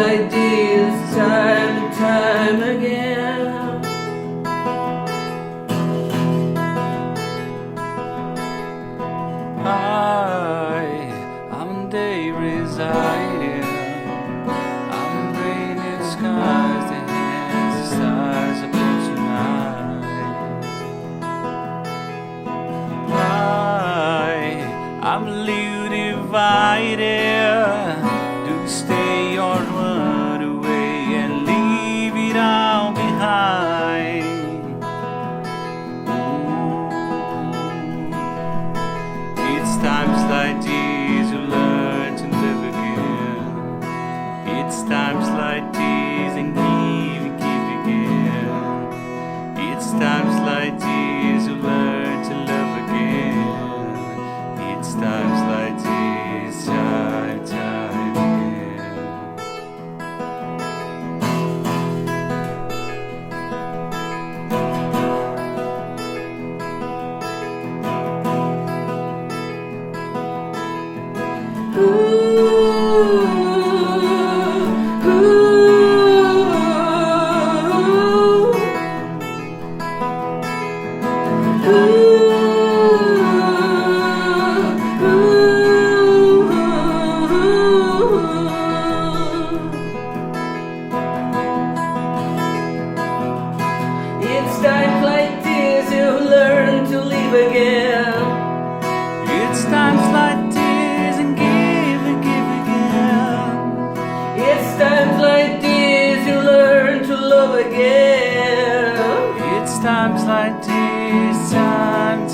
like this time and time again. I'm day residing. I'm rainy skies, the hands, the stars above tonight. I'm a little divided. Do you stay or run away and leave it all behind? It's times like these you learn to live again. It's times like these and give again. It's times like these you learn to love again. It's times like these, time again. It's times like this you learn to live again. It's times like this and give again. It's times like this you learn to love again. It's times like this, time